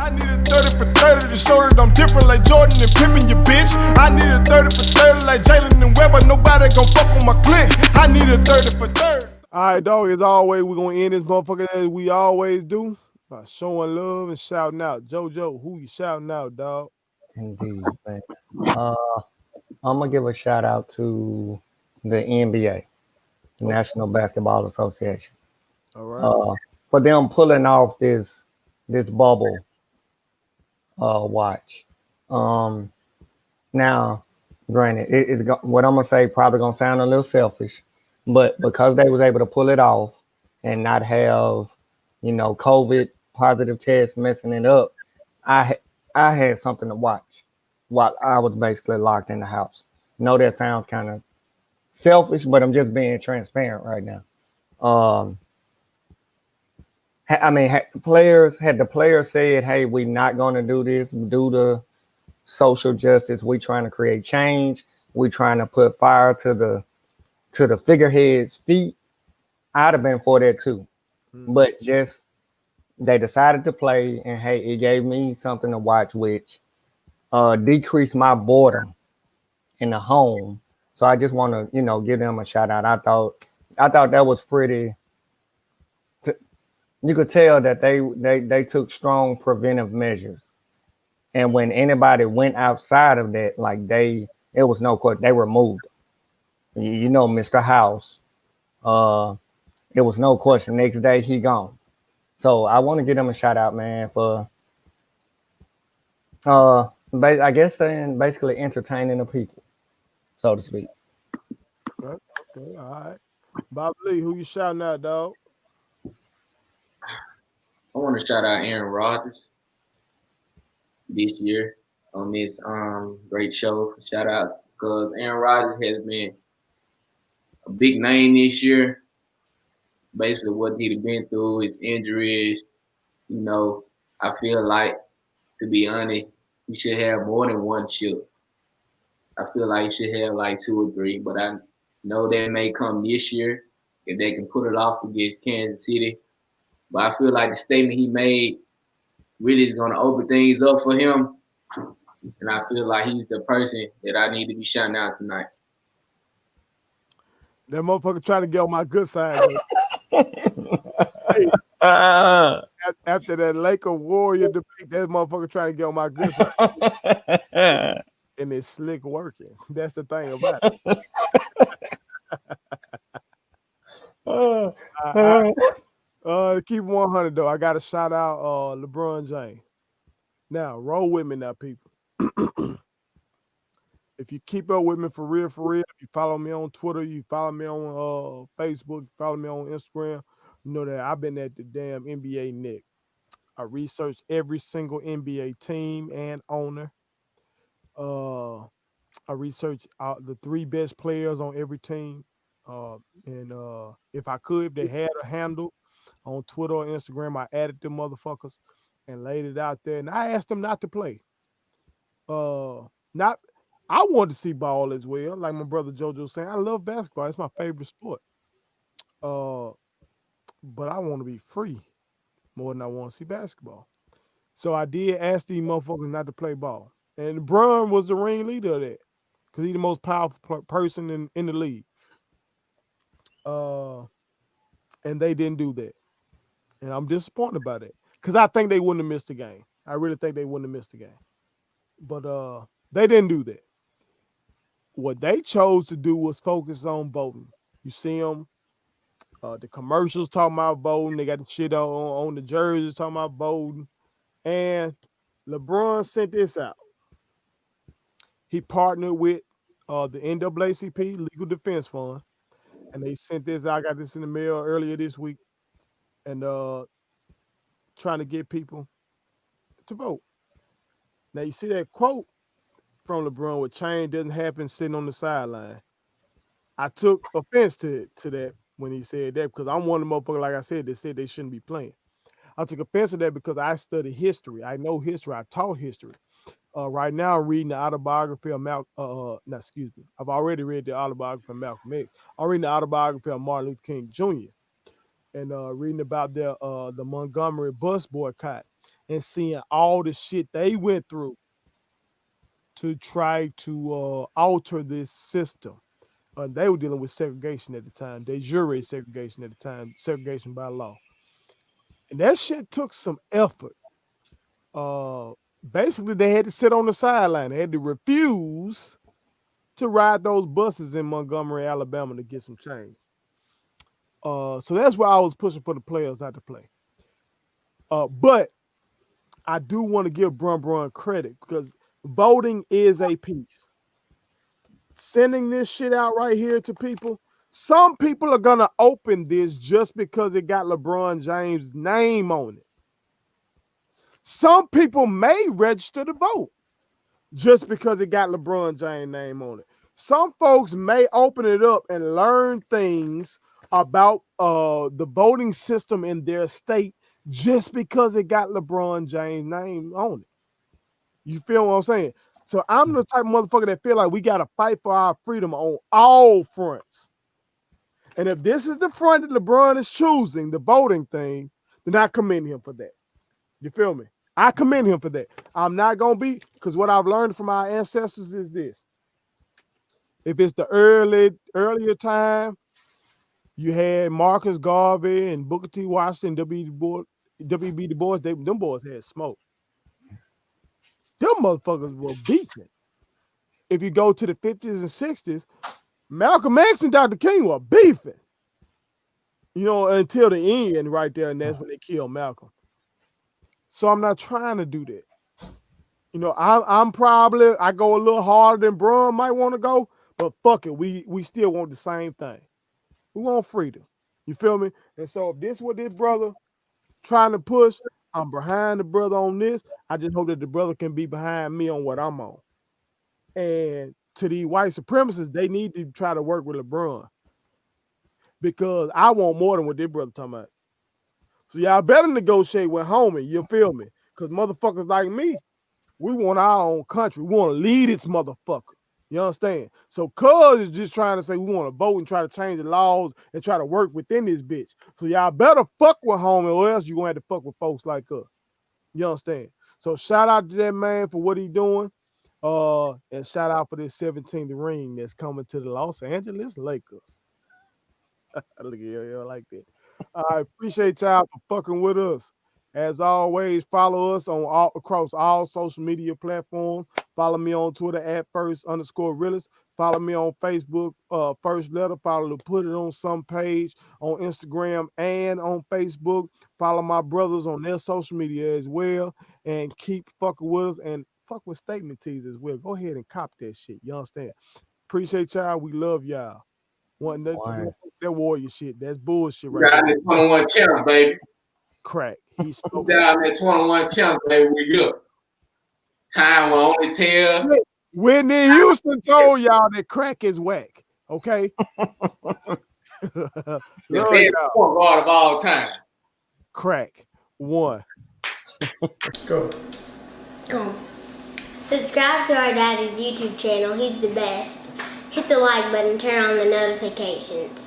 I need a 30 for 30 to show that I'm different like Jordan and Pippen, you bitch. I need a 30 for 30 like Jalen and Webber. Nobody gon' fuck on my clique. I need a 30 for 30. All right, dog. As always, we're gonna end this motherfucker as we always do by showing love and shouting out. JoJo, who you shouting out, dog? Indeed, man. Uh, I'm gonna give a shout out to the NBA, National Basketball Association, All right. uh, for them pulling off this bubble watch. Um, Now, granted, what I'm gonna say probably gonna sound a little selfish, but because they was able to pull it off and not have, COVID positive tests messing it up, I ha- I had something to watch while I was basically locked in the house. Know that sounds kind of selfish, but I'm just being transparent right now. Um, I mean, had the players said, "Hey, we're not gonna do this due to social justice. We trying to create change. We trying to put fire to the figureheads' feet." I'd have been for that too. But just they decided to play, and hey, it gave me something to watch, which decreased my boredom in the home. So I just want to, give them a shout out. I thought that was pretty. You could tell that they took strong preventive measures, and when anybody went outside of that, like it was no question, they removed them. Mr. House. Uh, it was no question. Next day he gone. So I want to give them a shout out, man, for I guess saying basically entertaining the people, so to speak. Okay. Okay. All right. Bob Lee, who you shouting out, dog? I want to shout out Aaron Rodgers this year on this great show for shout outs because Aaron Rodgers has been a big name this year. Basically, what he'd been through, his injuries, you know, I feel like, to be honest, he should have more than one chip. I feel like he should have like two or three, but I know that may come this year if they can put it off against Kansas City. But I feel like the statement he made really is going to open things up for him. And I feel like he's the person that I need to be shouting out tonight. That motherfucker trying to get on my good side, though. Hey, Uh, after that Laker Warrior debate, that motherfucker trying to get on my good side. And it's slick working. That's the thing about it. uh, I, to keep 100 though, I got to shout out LeBron James. Now, roll with me now, people. If you keep up with me for real, if you follow me on Twitter, you follow me on Facebook, you follow me on Instagram, you know that I've been at the damn NBA Nick. I researched every single NBA team and owner. Uh, I researched the three best players on every team. And if I could, if they had a handle on Twitter or Instagram, I added them motherfuckers and laid it out there. And I asked them not to play. Not I want to see ball as well. Like my brother JoJo saying, I love basketball. It's my favorite sport. Uh, but I want to be free more than I want to see basketball. So I did ask these motherfuckers not to play ball. And Bron was the ringleader of that. Because he's the most powerful person in the league. Uh, and they didn't do that. And I'm disappointed about it. Because I think they wouldn't have missed the game. I really think they wouldn't have missed the game. But they didn't do that. What they chose to do was focus on voting. You see them, the commercials talking about voting. They got the shit on the jerseys talking about voting. And LeBron sent this out. He partnered with the NAACP Legal Defense Fund, and they sent this out. I got this in the mail earlier this week, and trying to get people to vote. Now you see that quote from LeBron with change doesn't happen sitting on the sideline. I took offense to that when he said that because I'm one of the motherfuckers, like I said, that said they shouldn't be playing. I took offense to that because I study history. I know history. I taught history. Right now, I'm reading the autobiography of Malcolm. No, excuse me. I've already read the autobiography of Malcolm X. I'm reading the autobiography of Martin Luther King Jr. and reading about the Montgomery bus boycott. and seeing all the shit they went through to try to alter this system. They were dealing with segregation at the time, de jure segregation at the time, segregation by law. And that shit took some effort. Basically, they had to sit on the sideline. They had to refuse to ride those buses in Montgomery, Alabama to get some change. So that's why I was pushing for the players not to play. But I do want to give Brun credit because voting is a piece. Sending this shit out right here to people, some people are going to open this just because it got LeBron James' name on it. Some people may register to vote just because it got LeBron James' name on it. Some folks may open it up and learn things about the voting system in their state just because it got LeBron James' name on it. You feel what I'm saying? So I'm the type of motherfucker that feel like we got to fight for our freedom on all fronts. And if this is the front that LeBron is choosing, the voting thing, then I commend him for that. You feel me? I commend him for that. I'm not going to be, because what I've learned from our ancestors is this. If it's the earlier time, you had Marcus Garvey and Booker T. Washington, W.B. Du Bois, them boys had smoke. Them motherfuckers were beefing. If you go to the 50s and 60s, Malcolm X and Dr. King were beefing. You know, until the end right there, and that's when they killed Malcolm. So I'm not trying to do that. You know, I'm probably, I go a little harder than Bron might want to go, but fuck it, we still want the same thing. We want freedom. You feel me? And so if this is what this brother trying to push, I'm behind the brother on this. I just hope that the brother can be behind me on what I'm on. And to these white supremacists, they need to try to work with LeBron. Because I want more than what this brother talking about. So y'all better negotiate with homie, you feel me? Because motherfuckers like me, we want our own country. We want to lead this motherfucker. You understand? So Cuz is just trying to say we want to vote and try to change the laws and try to work within this bitch. So y'all better fuck with homie or else you're going to have to fuck with folks like us. You understand? So shout out to that man for what he doing. And shout out for this 17th ring that's coming to the Los Angeles Lakers. Look at you like that. I appreciate y'all for fucking with us. As always, follow us on across all social media platforms. Follow me on Twitter at @first_realist. Follow me on Facebook, First Letter. Follow the Put It On Some page on Instagram and on Facebook. Follow my brothers on their social media as well. And keep fucking with us and fuck with Statement Tees as well. Go ahead and cop that shit. You understand? Appreciate y'all. We love y'all. That warrior shit. That's bullshit We right got there. that 21 champs, baby. Crack. He's We got that 21 champs, baby. We good. Time will only tell. Whitney Houston told y'all that crack is whack. Okay. The best point guard of all time. Crack. One. Go. Subscribe to our daddy's YouTube channel. He's the best. Hit the like button, turn on the notifications.